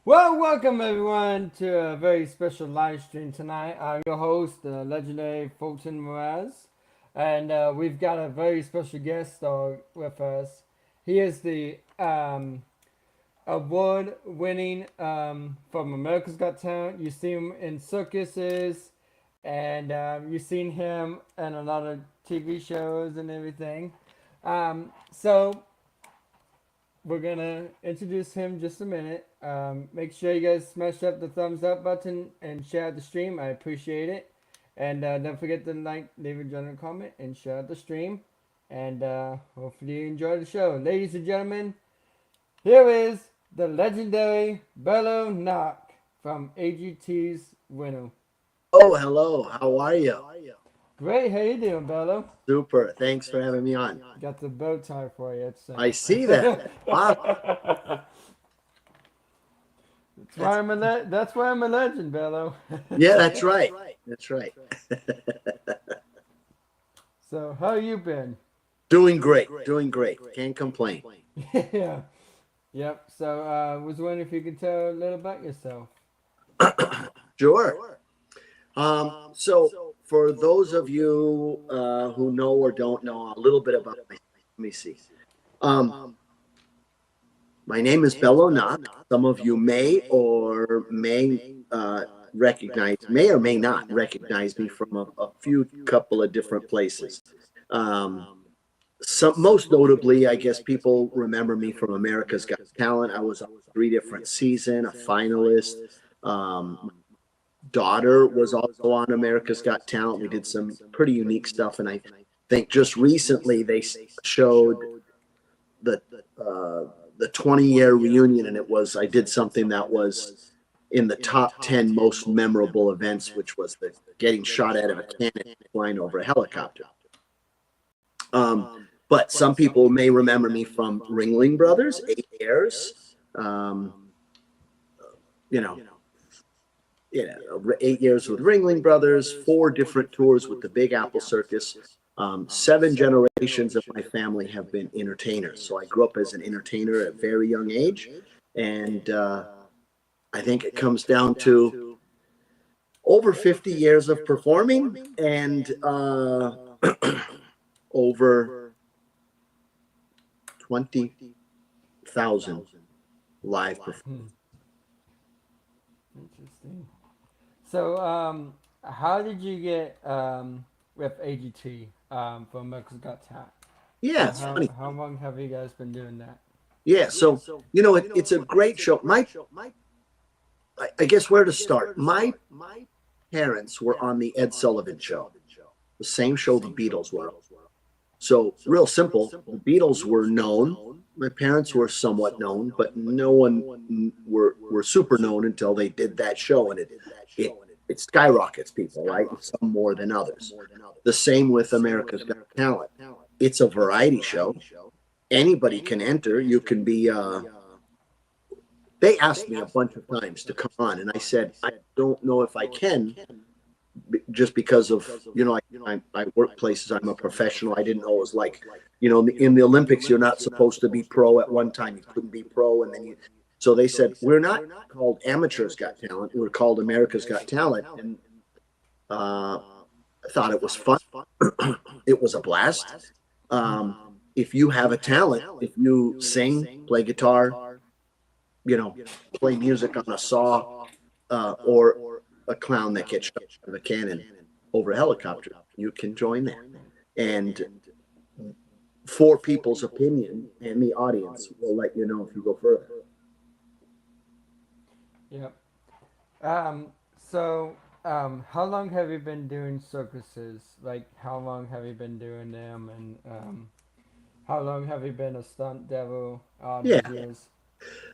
Well, welcome everyone to a very special live stream tonight. I'm your host, the legendary Fulton Mraz, and we've got a very special guest with us. He is the award-winning from America's Got Talent. You see him in circuses, and you've seen him in a lot of TV shows and everything. So we're gonna introduce him just a minute. Make sure you guys smash up the thumbs up button and share the stream. I appreciate it. And don't forget to like, leave a general comment, and share the stream. And hopefully you enjoy the show. Ladies and gentlemen, here is the legendary Bello Nock from AGT's winner. Oh, hello. How are you? Great, how you doing, Bello? Super. Thanks for having me on. Got the bow tie for you. I see that. Wow. That's why I'm a legend, Bello. Yeah, that's right. That's right. So, how you been? Doing great. Doing great. Can't complain. Yeah. Yep. So, was wondering if you could tell a little about yourself. Sure. So for those of you who know or don't know a little bit about me, let me see. My name is Bello Nock. Some of you may or may may or may not recognize me from a few couple of different places. Most notably, I guess people remember me from America's Got Talent. I was on 3 different seasons, a finalist. Daughter was also on America's Got Talent. We did some pretty unique stuff, and I think just recently they showed the 20-year reunion, and I did something that was in the top 10 most memorable events, which was the getting shot out of a cannon flying over a helicopter. But some people may remember me from Ringling Brothers, 8 years. 8 years with Ringling Brothers, 4 different tours with the Big Apple Circus. 7 generations of my family have been entertainers. So I grew up as an entertainer at a very young age. And I think it comes down to over 50 years of performing and over 20,000 live performances. Interesting. So, how did you get with AGT for America's Got Talent? Yeah, it's funny. How long have you guys been doing that? Yeah, so it's a great show. I guess where to start. My parents were on the Ed Sullivan Show, the same show the Beatles were. So real simple, the Beatles were known. My parents were somewhat known, but no one were super known until they did that show, and it skyrockets people, right? Some more than others. The same with America's Got Talent. It's a variety show. Anybody can enter. You can be. They asked me a bunch of times to come on, and I said I don't know if I can, just because of I work places. I'm a professional. I didn't know it was like, in the Olympics you're not supposed to be pro at one time. You couldn't be pro, and then so they said we're not called Amateurs Got Talent. We're called America's Got Talent, and I thought it was fun. It was a blast. If you have a talent, if you sing, play guitar, play music on a saw, or a clown that gets shot out of a cannon over a helicopter, you can join that. And for people's opinion and the audience will let you know if you go further. Yep. So, how long have you been doing circuses? Like, how long have you been doing them, and How long have you been a stunt devil all Yeah. these years?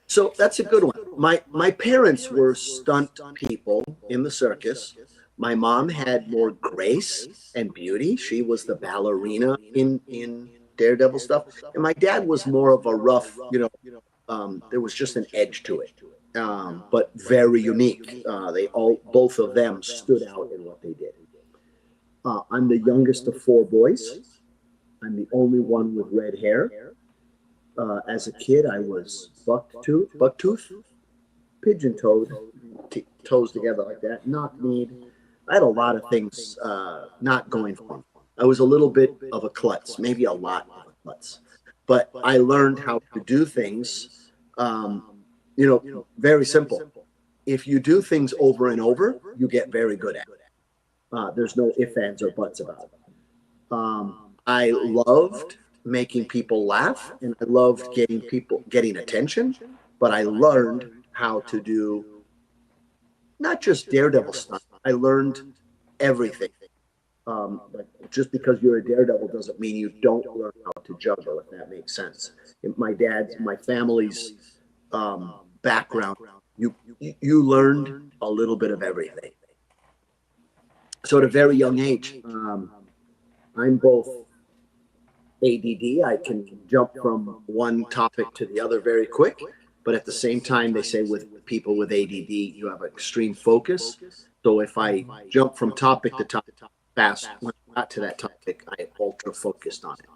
So that's a good one. My parents were stunt people in the circus. My mom had more grace and beauty. She was the ballerina in Daredevil stuff, and my dad was more of a rough. There was just an edge to it, but very unique. They all both of them stood out in what they did. I'm the youngest of four boys. I'm the only one with red hair. As a kid, I was bucktooth, pigeon-toed, toes together like that, knock-kneed. I had a lot of things not going for me. I was a little bit of a klutz, maybe a lot of a klutz. But I learned how to do things, very simple. If you do things over and over, you get very good at it. There's no ifs, ands, or buts about it. I loved making people laugh, and I loved getting attention, but I learned how to do not just daredevil stuff. I learned everything. But just because you're a daredevil doesn't mean you don't learn how to juggle, if that makes sense. My family's background, you learned a little bit of everything. So at a very young age, I'm both ADD. I can jump from one topic to the other very quick, but at the same time, they say with people with ADD, you have extreme focus. So if I jump from topic to topic fast, when I got to that topic, I ultra focused on it.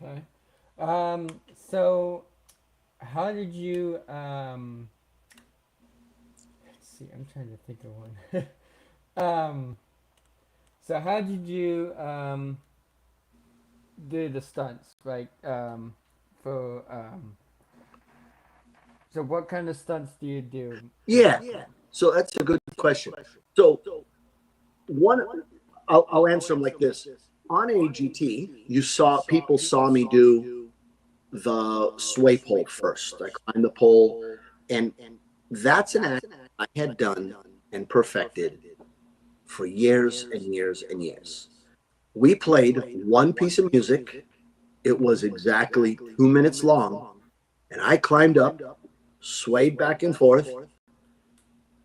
Okay. So how did you let's see, I'm trying to think of one. So how did you do the stunts, like for so what kind of stunts do you do? Yeah. So that's a good question. So one, I'll answer them like this. On AGT, people saw me do the sway pole first. I climbed the pole, and that's an act I had done and perfected for years and years and years. We played one piece of music. It was exactly 2 minutes long, and I climbed up, swayed back and forth,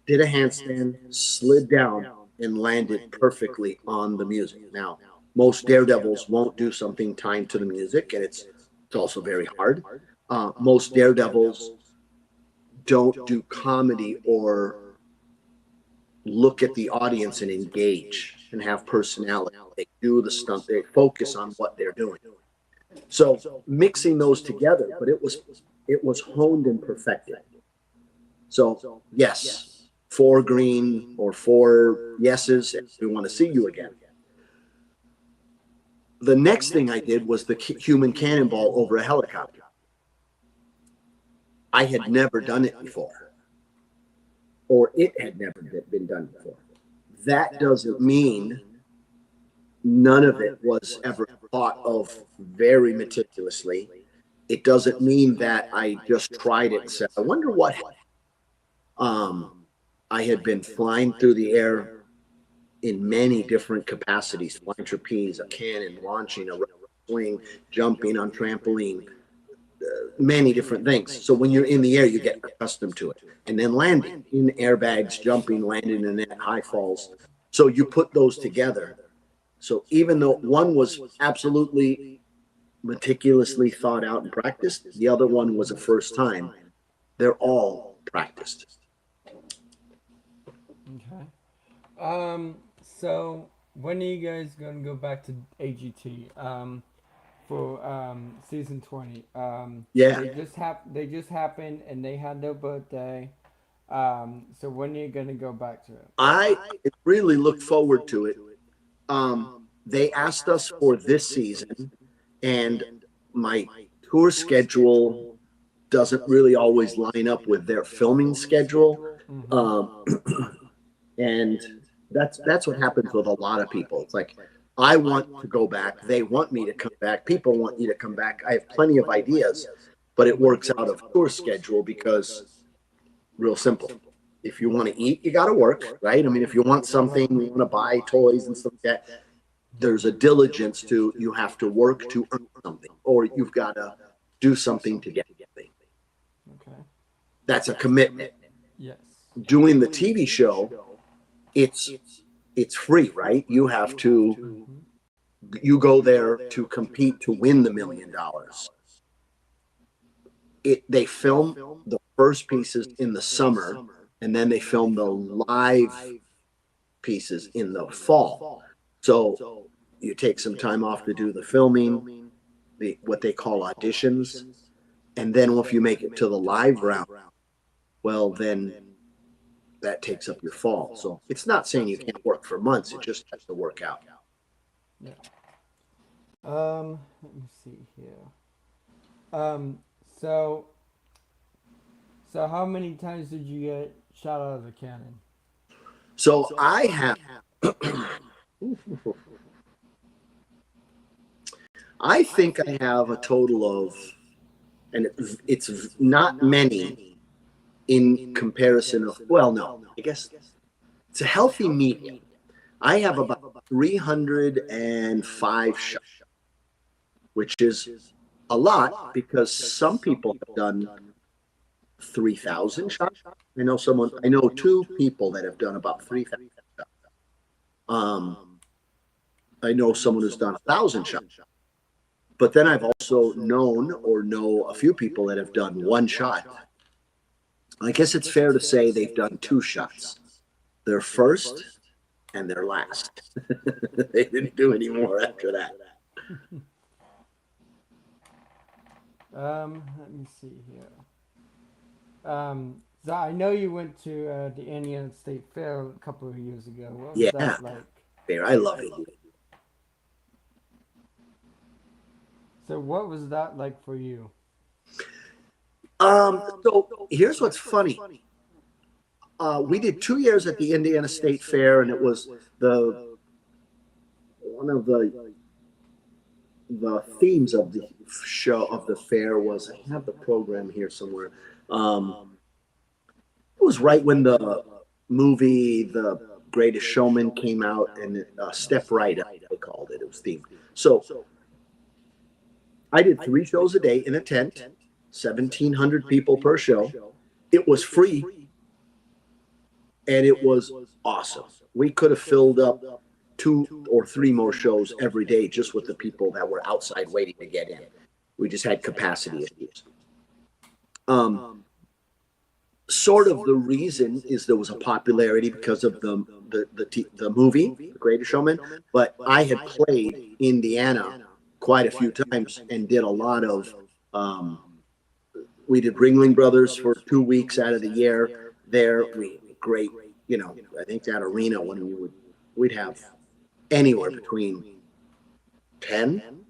did a handstand, slid down, and landed perfectly on the music. Now, most daredevils won't do something timed to the music, and it's also very hard. Most daredevils don't do comedy or look at the audience and engage and have personality. They do the stunt. They focus on what they're doing. So mixing those together, but it was honed and perfected. So yes, 4 green or 4 yeses, and we want to see you again. The next thing I did was the human cannonball over a helicopter. I had never done it before, or it had never been done before. That doesn't mean none of it was ever thought of very meticulously. It doesn't mean that I just tried it and said, I wonder what happened. I had been flying through the air in many different capacities, flying trapeze, a cannon, launching a swing, jumping on trampoline, many different things. So when you're in the air, you get accustomed to it. And then landing in airbags, jumping, landing in net, high falls. So you put those together. So even though one was absolutely meticulously thought out and practiced, the other one was a first time, they're all practiced. Okay. So when are you guys gonna go back to AGT? For season 20. Yeah. They just happened and they had their birthday. So when are you gonna go back to it? I really look forward to it. They asked us for this season, and my tour schedule doesn't really always line up with their filming schedule. And that's what happens with a lot of people. It's like, I want to go back. They want me to come back. People want you to come back. I have plenty of ideas, but it works out of tour schedule because, real simple, if you want to eat, you got to work, right? I mean, if you want something, you want to buy toys and stuff like that, there's a diligence to, you have to work to earn something, or you've got to do something to get something. Okay. That's a commitment. Yes. Doing the TV show, it's free, right? You have to, you go there to compete to win the $1 million. They film the first pieces in the summer, and then they film the live pieces in the fall. So you take some time off to do the filming, what they call auditions, and then if you make it to the live round, well, then that takes up your fall. So it's not saying you can't work for months, it just has to work out. Yeah. Let me see here. So how many times did you get shot out of a cannon? So I have, I think I have a total of, and it's not many in comparison of, well, no, I guess it's a healthy medium. I have about 305 shots, which is a lot because some people have done 3,000 shots. I know two people that have done about 3,000 shots. I know someone who's done 1,000 shots. But then I've also know a few people that have done one shot. I guess it's fair to say they've done two shots. Their first and their last. They didn't do any more after that. Let me see here. So I know you went to the Indiana State Fair a couple of years ago. What was that like? Fair. I love it. So what was that like for you? So here's what's funny. We did 2 years at the Indiana State Fair, and it was one of the themes of the show, of the fair, was, I have the program here somewhere. It was right when the movie The Greatest Showman came out, and Step Right, they called it. It was themed. So I did 3 shows a day in a tent, 1,700 people per show. It was free, and it was awesome. We could have filled up 2 or 3 more shows every day just with the people that were outside waiting to get in. We just had capacity issues. Sort of the reason is there was a popularity because of the movie, The Greatest Showman, but I had played Indiana quite a few times and did a lot of, we did Ringling Brothers for 2 weeks out of the year there. Great, I think that arena, when we'd have anywhere between 10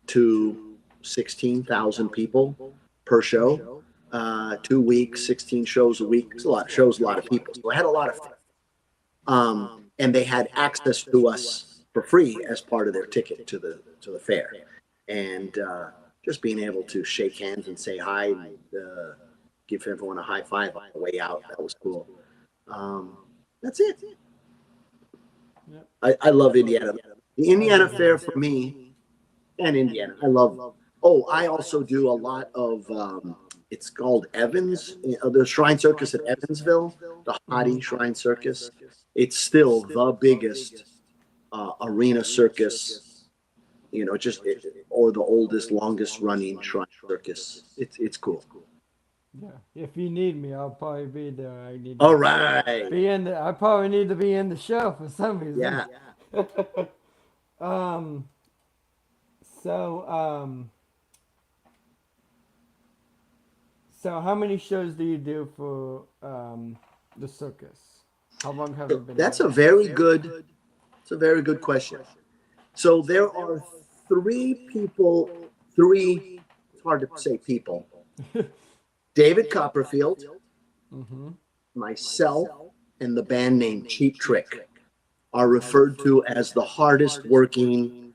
to 16,000 people per show, 2 weeks, 16 shows a week. It's a lot of shows, a lot of people. So I had a lot of fun. And they had access to us for free as part of their ticket to the fair. And just being able to shake hands and say hi and give everyone a high five on the way out, that was cool. That's it. Yep. I love Indiana. The Indiana Fair for me, and Indiana, I love. Oh, I also do a lot of, it's called Evans, the Shrine Circus at Evansville, the Hottie Shrine Circus. It's still the biggest arena circus, or the oldest, longest running shrine circus. It's cool. Yeah, if you need me, I'll probably be there. All right. I probably need to be in the show for some reason. Yeah. So how many shows do you do for the circus? How long have you been? That's a very good question. So there are 3 people. It's hard to say people. David Copperfield, myself, and the band named Cheap Trick are referred to as the hardest working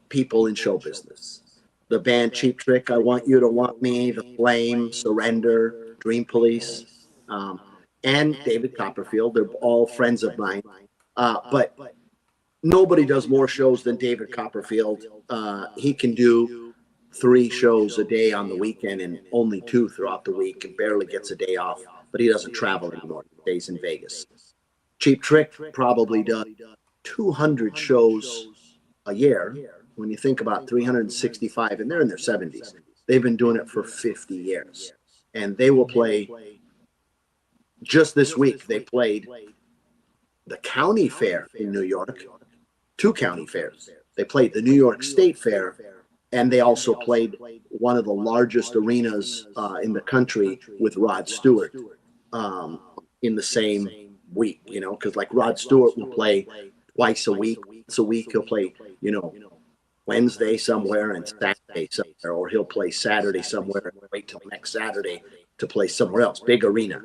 people in show business. The band Cheap Trick, I Want You to Want Me, The Flame, Surrender, Dream Police, and David Copperfield. They're all friends of mine. But nobody does more shows than David Copperfield. He can do 3 shows a day on the weekend and only 2 throughout the week, and barely gets a day off. But he doesn't travel anymore. He stays in Vegas. Cheap Trick probably does 200 shows a year. When you think about 365, and they're in their 70s, they've been doing it for 50 years. And they will play, just this week, they played the county fair in New York, 2 county fairs. They played the New York State Fair, and they also played one of the largest arenas in the country with Rod Stewart in the same week, you know, because like Rod Stewart will play twice a week. Once a week he'll play, you know, Wednesday somewhere and Saturday somewhere, or he'll play Saturday somewhere and wait till next Saturday to play somewhere else, big arena.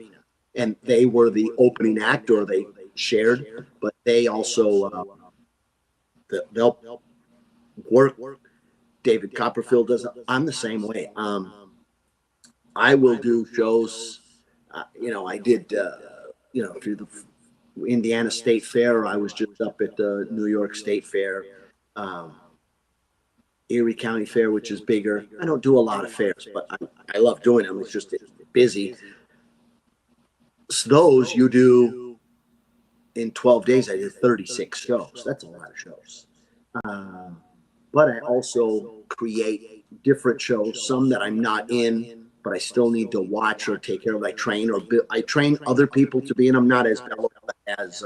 And they were the opening act, or they shared, but they also they'll work. David Copperfield does it. I'm the same way. I will do shows. You know, I did. You know, through the Indiana State Fair. I was just up at the New York State Fair, Erie County Fair, which is bigger. I don't do a lot of fairs, but I love doing them. It's just busy. So those you do in 12 days. I did 36 shows. That's a lot of shows. But I also create different shows, some that I'm not in, but I still need to watch or take care of. I train I train other people to be in them, not as Bello, as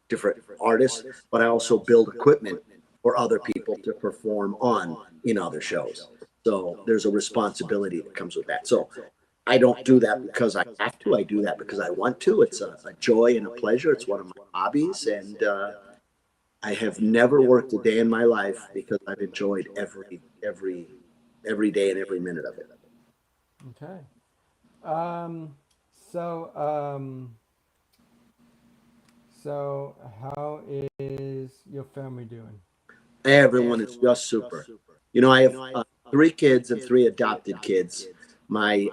different artists, but I also build equipment for other people to perform on in other shows. So there's a responsibility that comes with that. So I don't do that because I have to. I do that because I want to. It's a joy and a pleasure. It's one of my hobbies, and I have never worked a day in my life because I've enjoyed every day and every minute of it. Okay. So how is your family doing? Everyone is just super. You know, I have 3 kids and 3 adopted kids. I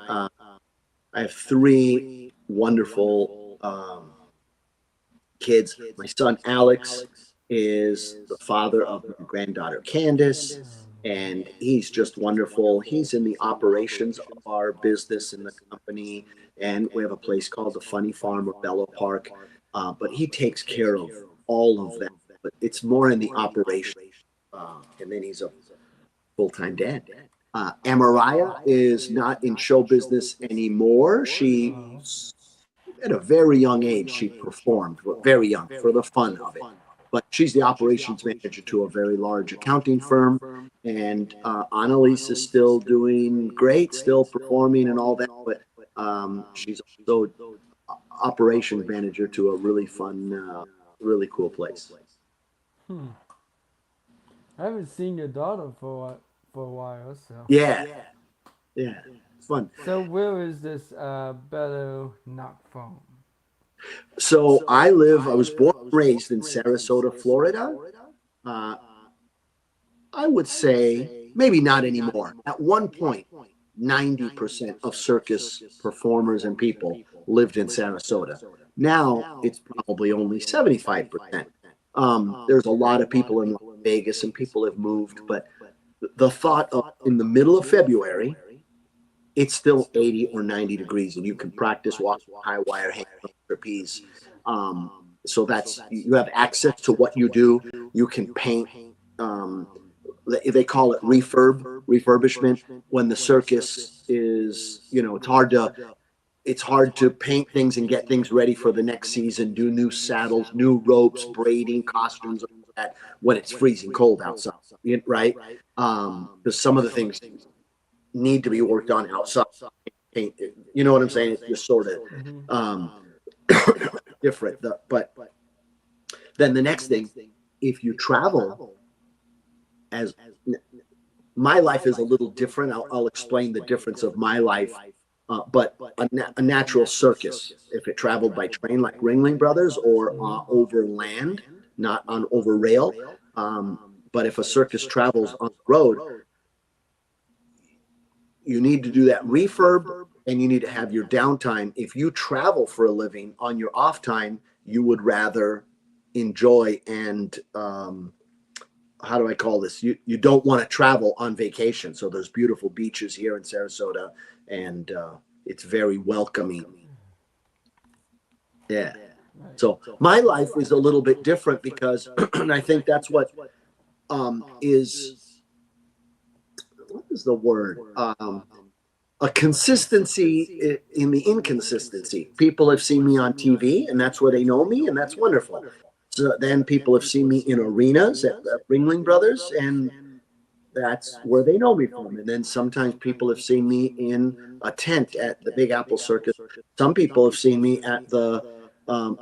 have 3 wonderful kids. My son Alex is the father of my granddaughter Candace, and he's just wonderful. He's in the operations of our business in the company, and we have a place called the Funny Farm of Bello Park. But he takes care of all of that. But it's more in the operation, and then he's a full-time dad. Amariah is not in show business anymore. She, at a very young age, she performed, very young, for the fun of it. But she's the operations manager to a very large accounting firm. And Annalise is still doing great, still performing and all that. But she's also operations manager to a really fun, really cool place. I haven't seen your daughter for a while, so. Yeah, it's fun. So where is this Bello Nock from? So I was born and raised in Sarasota, Florida. I would say maybe not anymore. At one point, 90% of circus performers and people lived in Sarasota. Now it's probably only 75%. There's a lot of people in Las Vegas and people have moved, but the thought of in the middle of February, it's still 80 or 90 degrees and you can practice walking high wire, hang trapeze. So that's, you have access to what you do. You can paint. They call it refurbishment. When the circus is, you know, it's hard to paint things and get things ready for the next season, do new saddles, new ropes, braiding, costumes, like that, when it's freezing cold outside, right? Because some of the things need to be worked on outside. You know what I'm saying? It's just sort of different. But then the next thing, if you travel, as my life is a little different. I'll explain the difference of my life. But a natural circus, if it traveled by train like Ringling Brothers, or over land, not on over rail. But if a circus travels on the road, you need to do that refurb and you need to have your downtime. If you travel for a living on your off time, you would rather enjoy and how do I call this? You don't want to travel on vacation. So there's beautiful beaches here in Sarasota, and it's very welcoming. Yeah. So my life is a little bit different because, and I think that's what is, what is the word? A consistency in the inconsistency. People have seen me on TV, and that's where they know me, and that's wonderful. So then people have seen me in arenas at Ringling Brothers, and that's where they know me from. And then sometimes people have seen me in a tent at the Big Apple Circus. Some people have seen me at the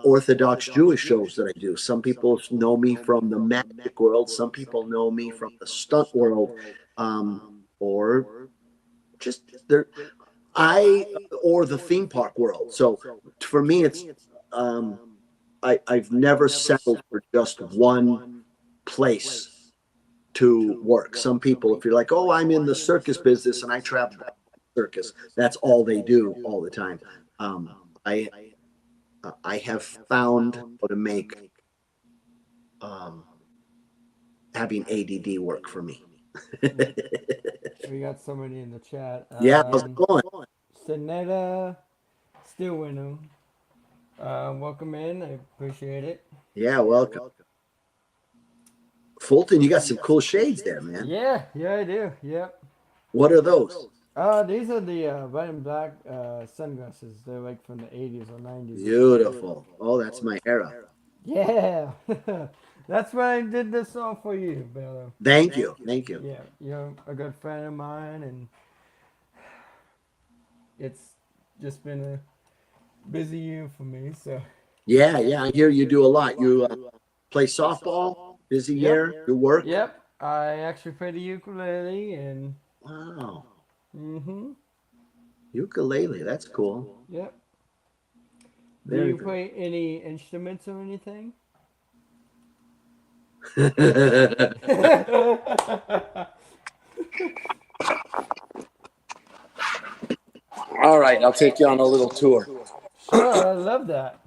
Orthodox Jewish shows that I do. Some people know me from the magic world. Some people know me from the stunt world, or just there. Or the theme park world. So for me, it's I've never settled for just one place to work. Some people, if you're like, oh, I'm in the circus business and I travel circus, that's all they do all the time. I have found how to make having ADD work for me. We got somebody in the chat. Yeah, how's it going? Sinetta Stillwinner. Welcome in. I appreciate it. Yeah, welcome. Fulton, you got some cool shades there, man. Yeah, I do. Yep. What are those? These are the red and black sunglasses. They're like from the 80s or 90s. Beautiful. Oh, that's my era. Yeah. That's why I did this all for you, Bello. Thank you. Thank you. Yeah, you're a good friend of mine, and it's just been a busy year for me. So. Yeah, I hear you do a lot. You play softball, busy year, you work. Yep, I actually play the ukulele, and wow. Mm-hmm. Ukulele, that's cool. Yep. Very do you good. play any instruments or anything? All right, I'll take you on a little tour. Sure, I love that.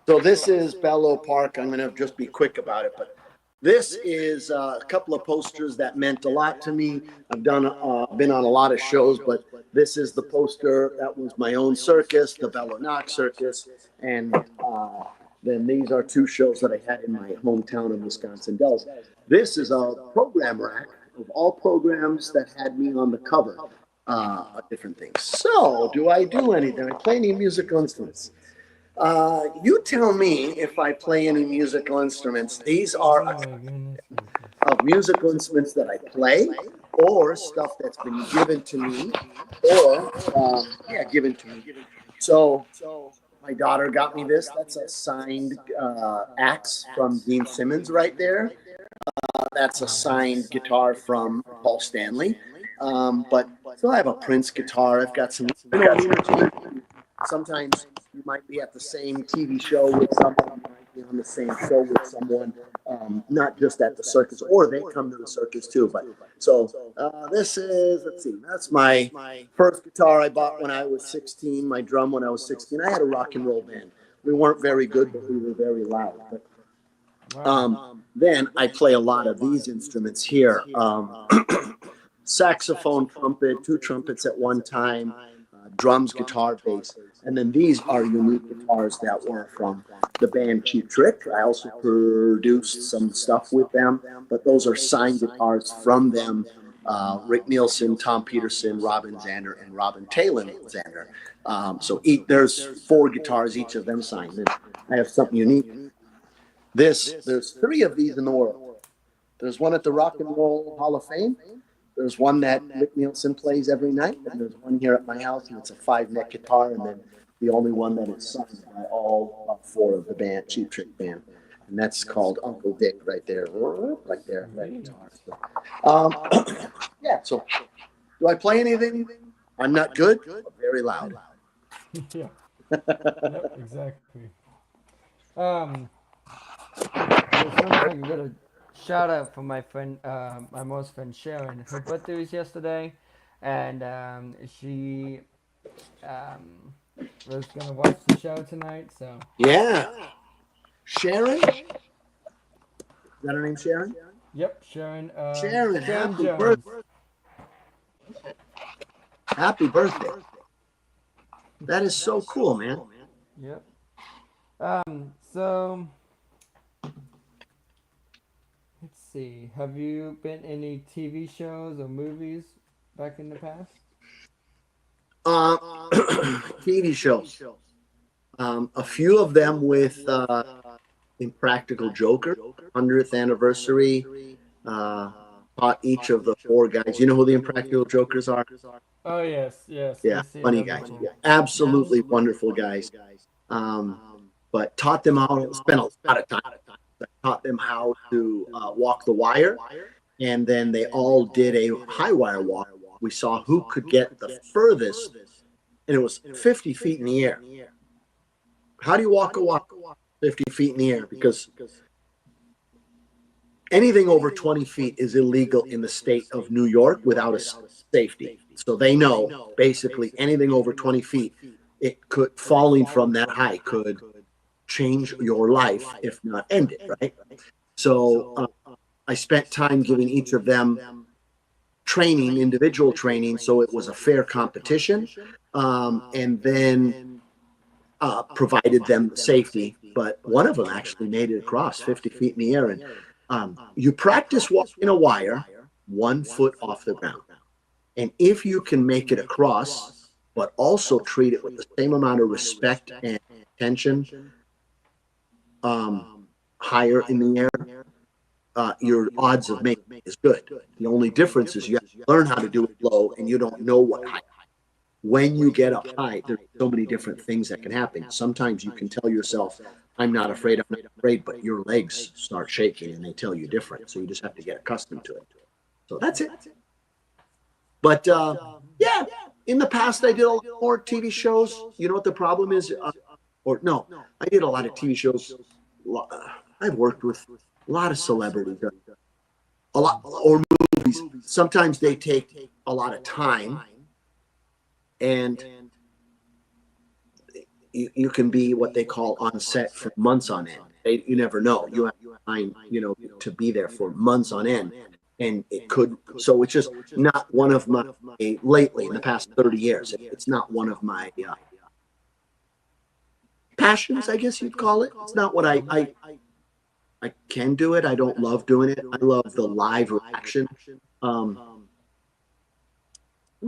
So this is Bello Park. I'm going to just be quick about it, but this is a couple of posters that meant a lot to me. I've been on a lot of shows, but this is the poster that was my own circus, the Bello Nock Circus, and then these are two shows that I had in my hometown of Wisconsin Dells. This is a program rack of all programs that had me on the cover of different things. So, do I do anything? I play any musical instruments? You tell me if I play any musical instruments. These are of musical instruments that I play, or stuff that's been given to me, or given to me. So my daughter got me this. That's a signed axe from Dean Simmons right there. That's a signed guitar from Paul Stanley. But so I have a Prince guitar. I've got some. Sometimes you might be at the same TV show with someone, you might be on the same show with someone, not just at the circus, or they come to the circus too. But so this is, let's see, that's my first guitar I bought when I was 16, my drum when I was 16. I had a rock and roll band. We weren't very good, but we were very loud. But, then I play a lot of these instruments here. Saxophone, trumpet, two trumpets at one time, drums, guitar, bass. And then these are unique guitars that were from the band Cheap Trick. I also produced some stuff with them, but those are signed guitars from them. Rick Nielsen, Tom Peterson, Robin Zander, and Robin Taylor Zander. So there's 4 guitars, each of them signed. And I have something unique. There's 3 of these in the world. There's one at the Rock and Roll Hall of Fame. There's one that Rick Nielsen plays every night, and there's one here at my house, and it's a 5-neck guitar, and then the only one that is signed by all 4 of the band, Cheap Trick Band, and that's called Uncle Dick right there, that guitar. Yeah, so do I play anything? I'm not good, but very loud. Yeah, yep, exactly. There's something I got a shout out for my friend, my most friend Sharon. Her birthday was yesterday, and she was gonna watch the show tonight. So yeah, Sharon? Is that her name, Sharon? Yep, Sharon. Sharon, Sharon happy Jones. birthday. Happy birthday. That is so cool, man. Yep. So let's see. Have you been in any TV shows or movies back in the past? TV shows. A few of them with Impractical Joker, 100th anniversary. Taught each of the four guys. You know who the Impractical Jokers are? Oh yes, yes. Yeah, We've seen funny them guys. before. Yeah, absolutely wonderful guys. But taught them how to spend a lot of time. Taught them how to walk the wire, and then they all did a high wire walk. We saw who could get the furthest, and it was 50 feet in the air. How do you walk a walk 50 feet in the air? Because anything over 20 feet is illegal in the state of New York without a safety. So they know basically anything over 20 feet, it could, falling from that height could change your life, if not end it, right? So I spent time giving each of them training, individual training, so it was a fair competition, and then provided them safety. But one of them actually made it across 50 feet in the air. And you practice walking a wire 1 foot off the ground. And if you can make it across, but also treat it with the same amount of respect and attention, higher in the air, your odds of making it is good. The only difference is you have to learn how to do it low, and you don't know what height. When you get up high, there's so many different things that can happen. Sometimes you can tell yourself, I'm not afraid, but your legs start shaking and they tell you different. So you just have to get accustomed to it. So that's it. But yeah, in the past, I did a lot more TV shows. You know what the problem is? I did a lot of TV shows. I've worked with a lot of celebrities, a lot, or movies. Sometimes they take a lot of time, and you can be what they call on set for months on end. You never know. You have time, to be there for months on end. And it could, so it's just not one of my, lately in the past 30 years, it's not one of my passions, I guess you'd call it. It's not what I can do it. I don't love doing it. I love the live reaction. I'm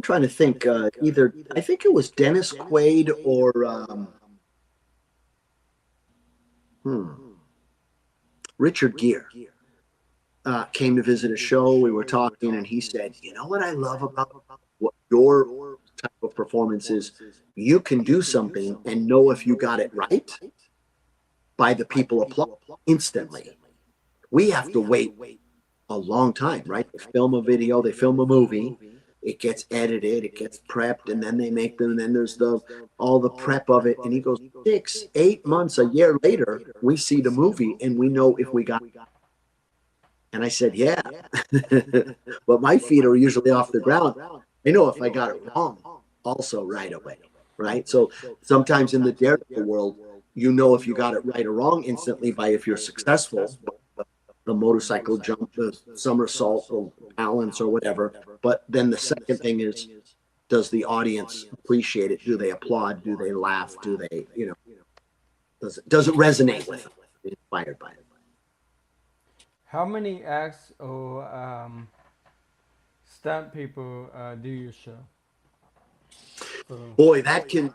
trying to think, either, I think it was Dennis Quaid or Richard Gere. Came to visit a show. We were talking, and he said, "You know what I love about what your type of performance is? You can do something and know if you got it right by the people applaud instantly. We have to wait a long time, right? They film a video, they film a movie, it gets edited, it gets prepped, and then they make them, and then there's all the prep of it." And he goes, 6, 8 months, a year later, we see the movie and we know if we got it. And I said, yeah, but my feet are usually off the ground. I know if I got it wrong also right away, right? So sometimes in the daredevil world, you know if you got it right or wrong instantly by if you're successful, the motorcycle jump, the somersault or balance or whatever. But then the second thing is, does the audience appreciate it? Do they applaud? Do they laugh? Do they, does it resonate with them? Inspired by it. How many acts or stunt people do you show? Boy, that can,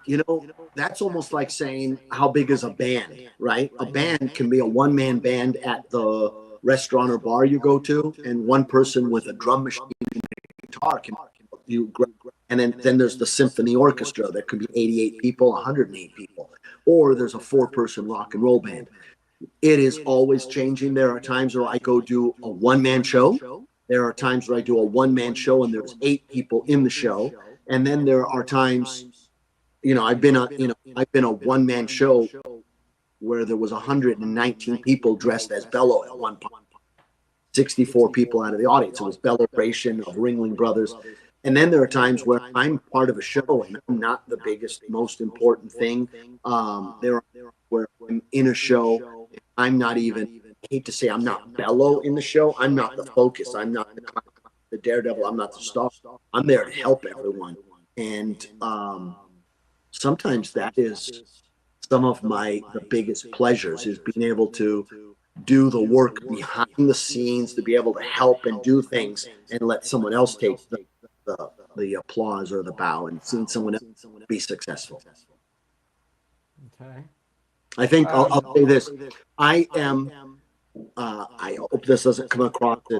that's almost like saying how big is a band, right? A band can be a one-man band at the restaurant or bar you go to, and one person with a drum machine and a guitar can and then there's the symphony orchestra that could be 88 people, 108 people, or there's a 4-person rock and roll band. It is always changing. There are times where I go do a one-man show. There are times where I do a one-man show and there's 8 people in the show. And then there are times, I've been a one-man show where there was 119 people dressed as Bello at one point. 64 people out of the audience. It was Bello of Ringling Brothers. And then there are times where I'm part of a show and I'm not the biggest, most important thing. There are where I'm in a show I'm not even, I hate to say I'm not Bello in the show. I'm not the focus. I'm not the daredevil. I'm not the star. I'm there to help everyone. And sometimes that is some of the biggest pleasures, is being able to do the work behind the scenes, to be able to help and do things and let someone else take the applause or the bow, and seeing someone else be successful. Okay. I think I'll say this. I am, I hope this doesn't come across as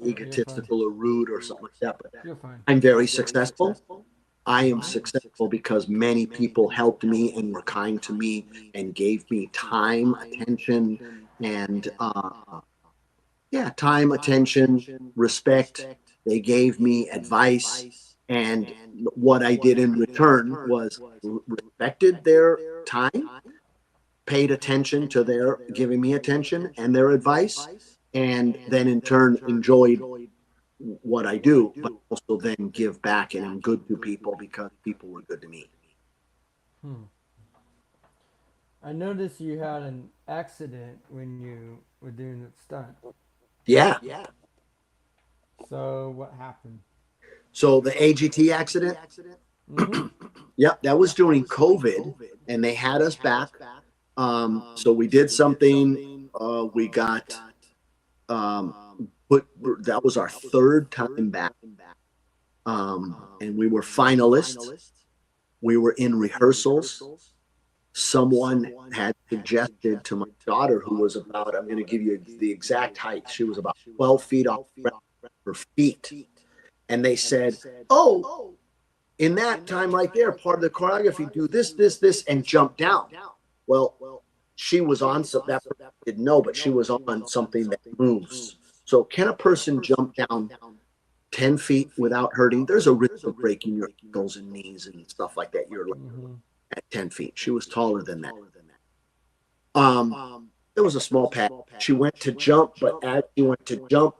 egotistical or rude or something like that, but You're fine. I'm very successful. I am successful because many people helped me and were kind to me and gave me time, attention, and time, attention, respect. They gave me advice, and what I did in return was respected their time, paid attention to their giving me attention and their advice, and then in turn enjoyed what I do, but also then give back and am good to people because people were good to me. I noticed you had an accident when you were doing the stunt. Yeah. So what happened? So the AGT accident, yep, that was during COVID, and they had us back. So we did something. We got that was our third time back, and we were finalists. We were in rehearsals. Someone had suggested to my daughter, who was about, I'm going to give you the exact height. She was about 12 feet off her feet. And they said, oh, in that time right there, part of the choreography, do this, this, this, and jump down. Well, she was on something that person didn't know, but she was on something that moves. So can a person jump down 10 feet without hurting? There's a risk of breaking your ankles and knees and stuff like that. You're at 10 feet. She was taller than that. There was a small pad. She went to jump, but as she went to jump,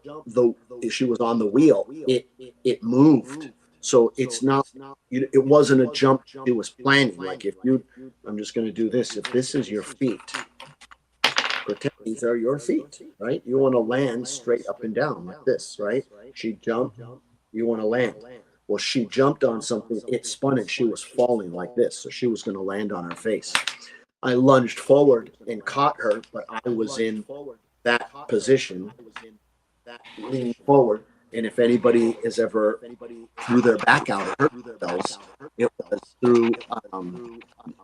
she was on the wheel. It moved. So it's not, it wasn't a jump she was planning. Like I'm just going to do this. If this is your feet, pretend these are your feet, right? You want to land straight up and down like this, right? She jumped, you want to land. Well, she jumped on something, it spun, and she was falling like this. So she was going to land on her face. I lunged forward and caught her, but I was in that position, leaning forward. And if anybody is ever threw their back out or hurt themselves, it was through,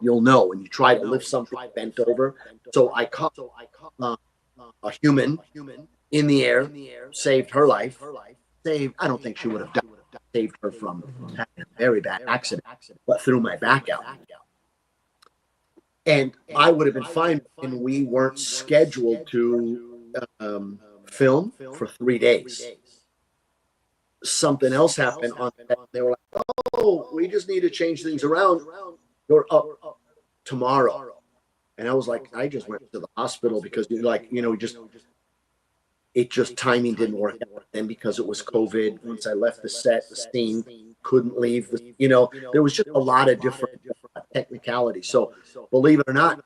you'll know, when you try to lift something bent over. So I caught a human in the air, saved her life. I don't think she would have died. Saved her from having a very bad accident, but threw my back out. And I would have been fine, and we weren't scheduled to film for 3 days. Something else happened on that. They were like, oh, we just need to change things around. You're up tomorrow. And I was like, I just went to the hospital because timing didn't work out. And because it was COVID, once I left the set, the scene, couldn't leave. There was just a lot of different technicalities. So believe it or not,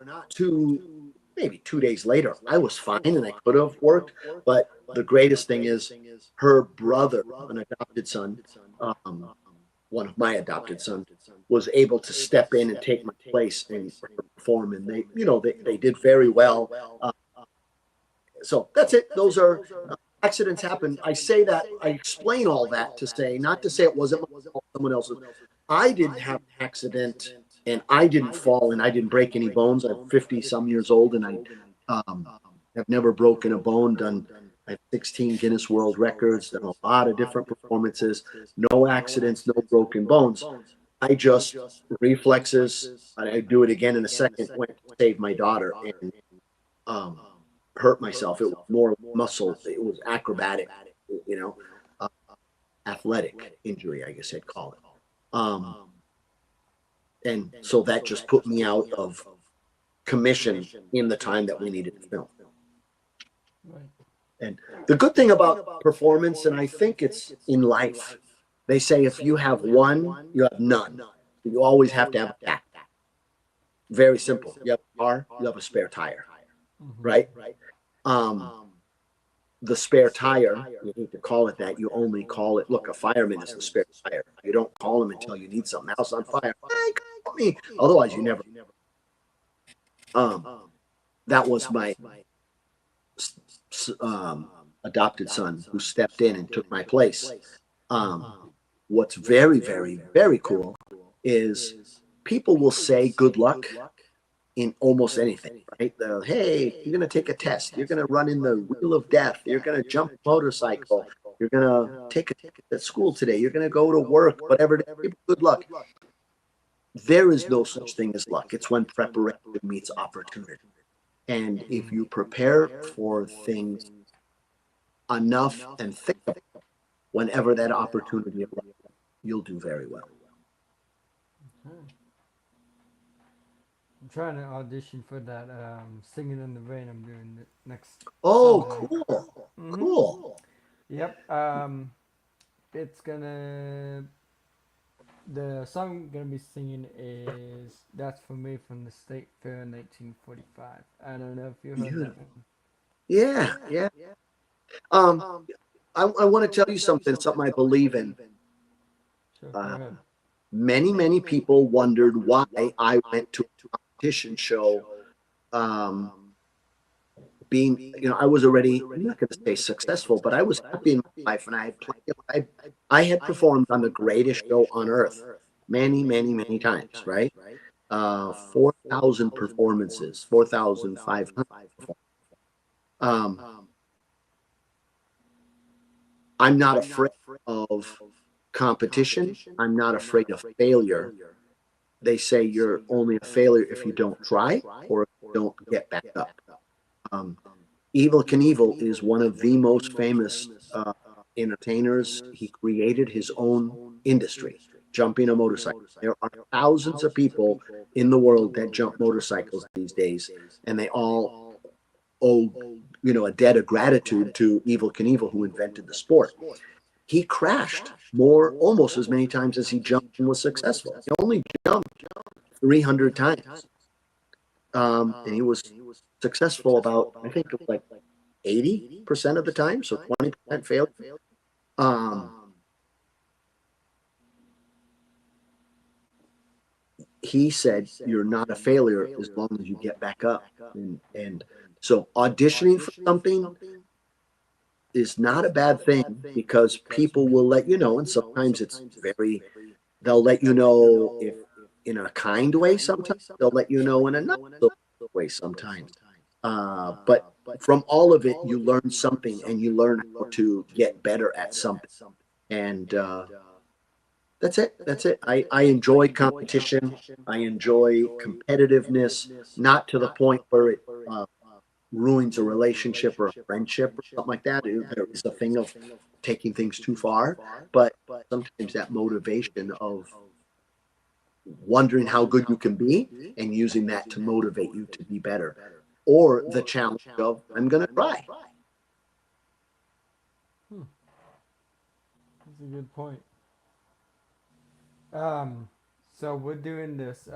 maybe 2 days later, I was fine and I could have worked. But the greatest thing is her brother, an adopted son, one of my adopted sons, was able to step in and take my place and perform. And they did very well. So that's it. Those are accidents happen. I say that, I explain all that to say, not to say it wasn't someone else's. I didn't have an accident and I didn't fall and I didn't break any bones. I'm 50 some years old and I have never broken a bone. I have 16 Guinness World Records, done a lot of different performances, no accidents, no broken bones. I just reflexes. I do it again in a second. Went to save my daughter and hurt myself. It was more muscle. It was acrobatic, athletic injury, I guess I'd call it. And so that just put me out of commission in the time that we needed to film. Right. And the good thing about performance, and I think it's in life, they say if you have one, you have none. You always have to have a back. Very simple. You have a car, you have a spare tire. right? Um, the spare tire, you hate to call it that. You only call it, look, a fireman is the spare tire. You don't call him until you need something else on fire. Hey, call me. Otherwise, you never. Um, that was my adopted son who stepped in and took my place. What's very, very, very cool is people will say good luck in almost anything, right? Hey, you're going to take a test. You're going to run in the wheel of death. You're going to jump a motorcycle. You're going to take a test at school today. You're going to go to work, whatever. Good luck. There is no such thing as luck. It's when preparation meets opportunity. And if you prepare for things enough and think about it, whenever that opportunity arises, you'll do very well. I'm trying to audition for that Singing in the Rain I'm doing next Oh, Sunday. cool. Mm-hmm. Cool. Yep. It's gonna. The song I'm gonna be singing is "That's for Me" from the State Fair in 1945. I don't know if you heard that one. Yeah, yeah. I want to tell you something I believe in. Sure, go ahead. Many people wondered why I went to a competition show. Being, I was already, I'm not going to say successful, but I was happy in my life, and I had I had performed on the greatest show on earth many times, right? 4,000 performances, 4,500 performances. I'm not afraid of competition. I'm not afraid of failure. They say you're only a failure if you don't try or if you don't get back up. Evel Knievel is one of the most famous entertainers. He created his own industry, jumping a motorcycle. There are thousands of people in the world that jump motorcycles these days, and they all owe, a debt of gratitude to Evel Knievel, who invented the sport. He crashed almost as many times as he jumped and was successful. He only jumped 300 times. And he was successful about, I think it was like 80% of the time, so 20% failed. He said, you're not a failure as long as you get back up. And so auditioning for something is not a bad thing, because people will let you know, and sometimes they'll let you know if in a kind way, sometimes they'll let you know in a not so way sometimes. But from all of it, you learn something, and you learn how to get better at something. And that's it. I enjoy competition. I enjoy competitiveness, not to the point where it ruins a relationship or a friendship or something like that. There is a thing of taking things too far, but sometimes that motivation of wondering how good you can be and using that to motivate you to be better, or the challenge of, I'm going to try. That's a good point. So we're doing this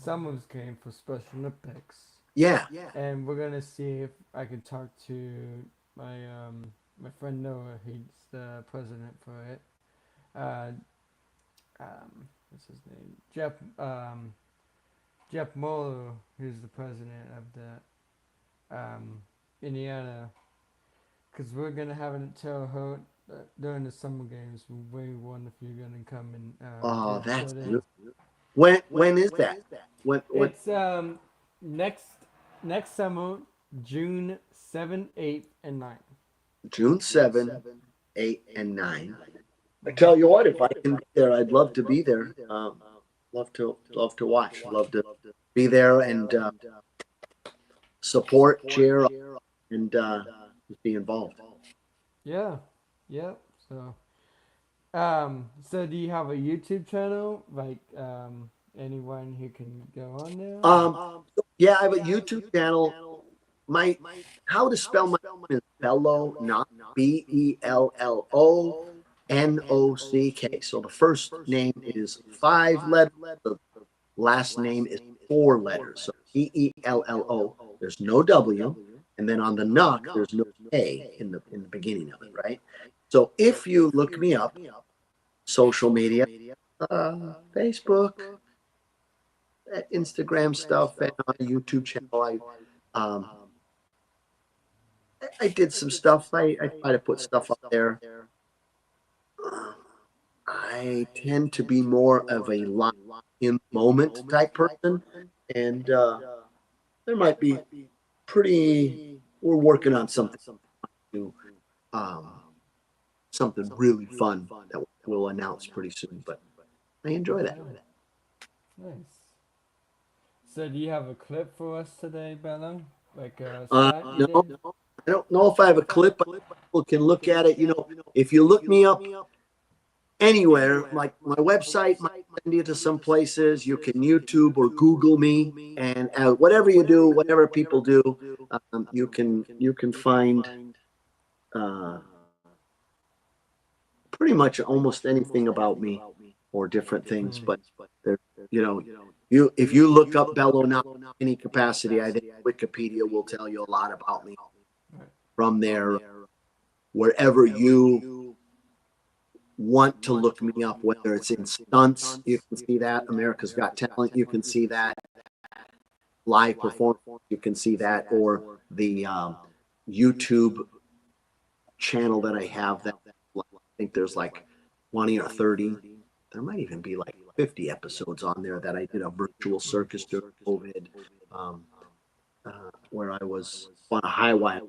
Summers game for Special Olympics. Yeah. And we're gonna see if I can talk to my my friend Noah. He's the president for it. Uh, what's his name? Jeff Mueller, who's the president of the Indiana. Because we're gonna have it at Terre Haute during the summer games. We wonder if you're gonna come and Oh, do that's a show good. there. When is that? When It's next summer, June 7th, 8th, and 9th. June 7, 8, and 9. I tell you what, if I can be there, I'd love to be there. Love to watch. Love to be there and support, cheer, and just be involved. Yeah, yeah. So do you have a YouTube channel? Like, anyone who can go on there? Yeah, I have a YouTube channel. My How to spell my name is Bello Nock, BELLONOCK. So the first name is 5 letters. The last name is 4 letters. So BELLO There's no W, and then on the Nock, there's no A in the beginning of it, right? So if you look me up, social media, Facebook, Instagram stuff, and on a YouTube channel, um, I did some stuff. I try to put stuff up there. I tend to be more of a live in the moment type person, and there might be pretty. We're working on something new, something really fun that we'll announce pretty soon. But I enjoy that. Nice. So do you have a clip for us today, Bello? Like a stunt you No, did? I don't know if I have a clip, but people can look at it. If you look me up anywhere, like my website might send you to some places. You can YouTube or Google me, and whatever you do, whatever people do, you can find uh, pretty much almost anything about me or different things. But there, you know, if you look up Bello Nock in any capacity, I think Wikipedia will tell you a lot about me. From there, wherever you want to look me up, whether it's in stunts, you can see that. America's Got Talent, you can see that. Live performance, you can see that, or the YouTube channel that I have. That I think there's like 20 or 30. There might even be like 50 episodes on there that I did a virtual circus during COVID, where I was on a highwire.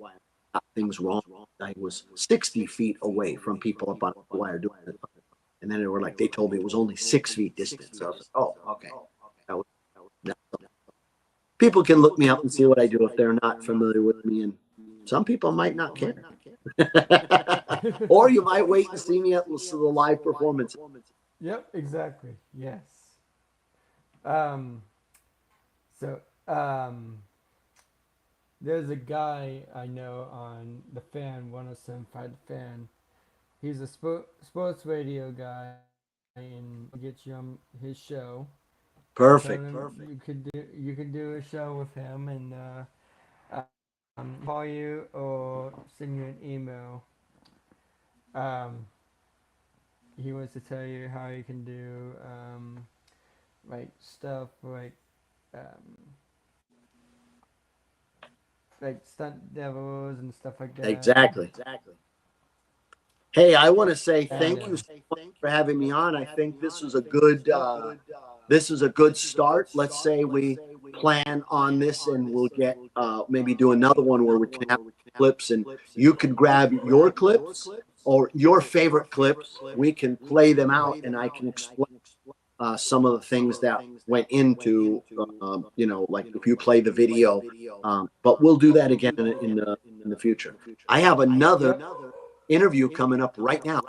Things wrong. I was 60 feet away from people up on the wire doing it. And then they told me it was only 6 feet distance. So I was like, oh, okay. That people can look me up and see what I do if they're not familiar with me. And some people might not care. Or you might wait and see me at the live performance. Yep, exactly. Yes. Um, so, there's a guy I know on the Fan 107.5 The Fan. He's a sports radio guy, and I'll get you on his show. Perfect. You could do a show with him, and call you or send you an email. Um, he wants to tell you how you can do stuff um, like stunt devils and stuff like that. Exactly. Hey, I want to say thank you so much for having me on. I think this is a good start. Let's say we plan on this, and we'll get maybe do another one where we can have clips, and you could grab your clips or your favorite clips. We can play them out, and I can explain some of the things that went into, like if you play the video. But we'll do that again in the future. I have another interview coming up right now,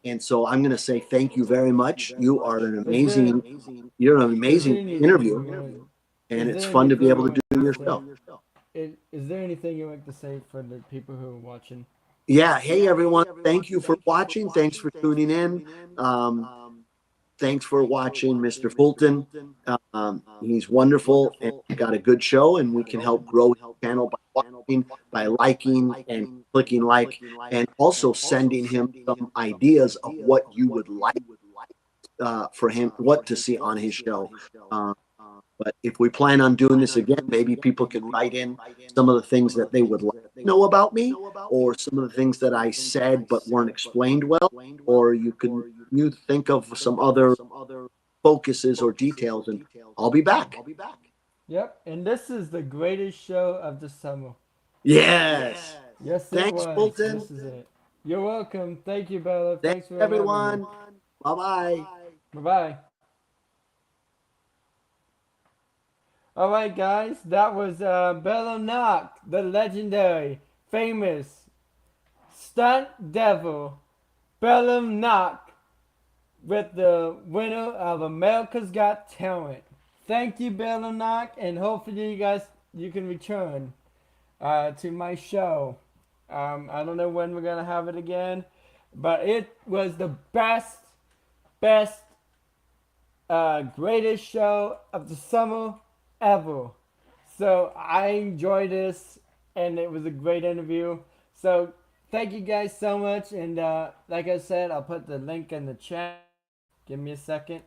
and so I'm going to say thank you very much. You're an amazing interview, and it's fun to be able to do your show. Is there anything you like to say for the people who are watching? Yeah. Hey, everyone. Thank you for watching. Thanks for tuning in. Thanks for watching Mr. Fulton. He's wonderful and got a good show, and we can help grow his channel by watching, by liking and clicking like, and also sending him some ideas of what you would like for him, what to see on his show. But if we plan on doing this again, maybe people can write in some of the things that they would like to know about me, or some of the things that I said but weren't explained well, or you think of some other focuses or details, and I'll be back. Yep, and this is the greatest show of the summer. Yes. Yes, Thanks, Fulton. This is it. You're welcome. Thank you, Bello. Thanks for everyone. Bye-bye. Bye-bye. All right, guys, that was Bello Nock, the legendary, famous stunt devil, Bello Nock, with the winner of America's Got Talent. Thank you, Bello Nock, and hopefully you can return to my show. I don't know when we're gonna have it again, but it was the best, greatest show of the summer ever. So I enjoyed this, and it was a great interview. So thank you guys so much, and like I said, I'll put the link in the chat. Give me a second.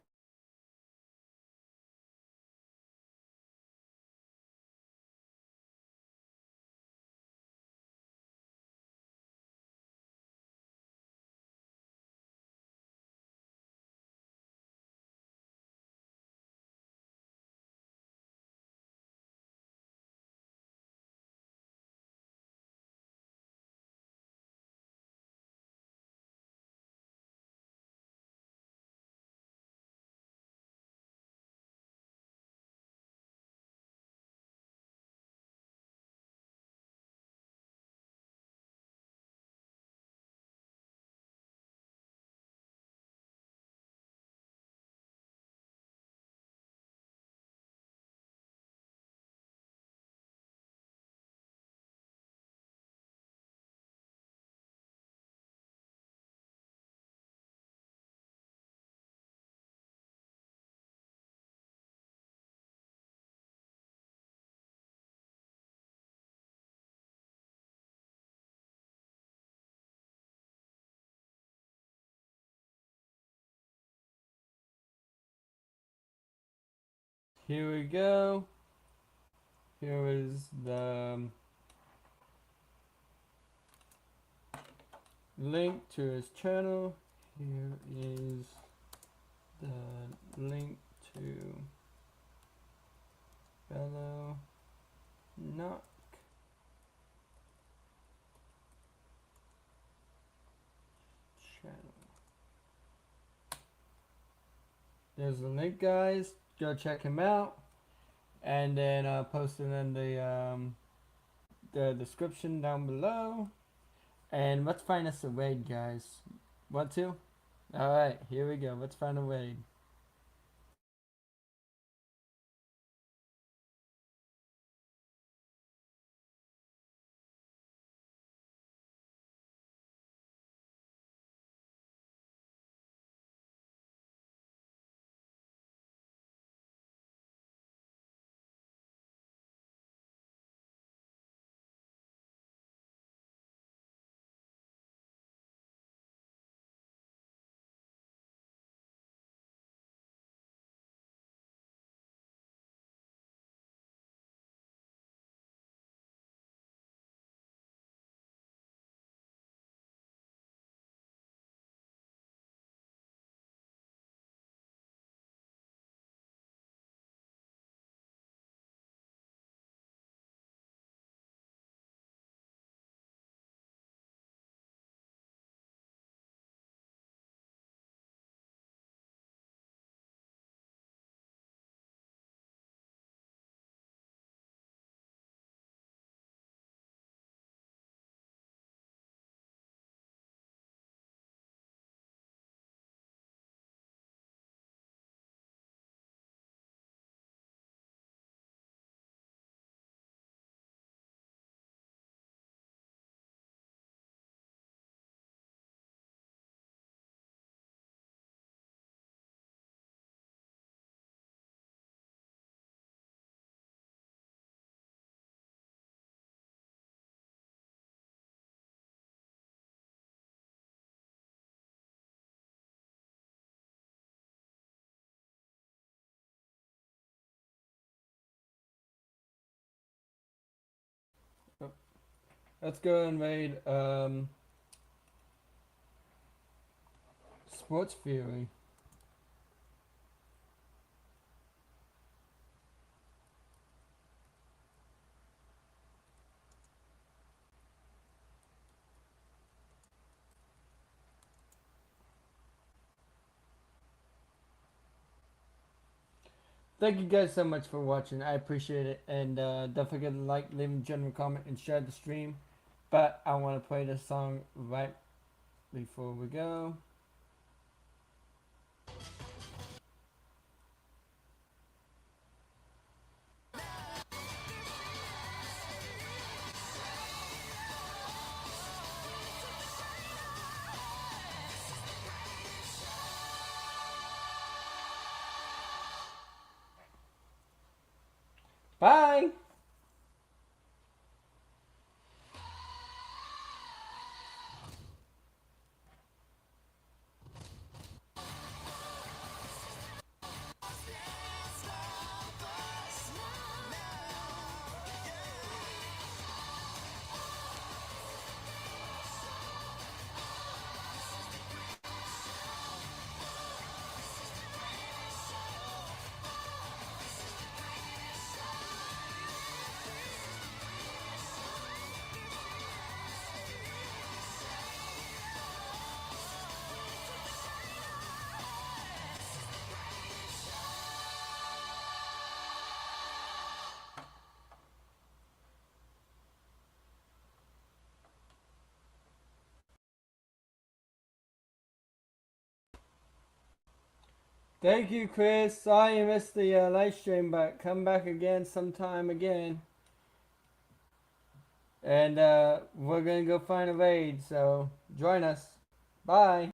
Here we go. Here is the link to his channel. Here is the link to Bello Nock channel. There's the link, guys. Go check him out, and then I'll post it in the description down below. And let's find us a raid, guys. Want to? All right, here we go. Let's find a raid. Let's go and raid Sports Fury. Thank you guys so much for watching. I appreciate it. And don't forget to like, leave a general comment, and share the stream. But I want to play this song right before we go. Bye! Thank you, Chris. Sorry you missed the live stream, but come back again sometime again. And we're going to go find a raid, so join us. Bye.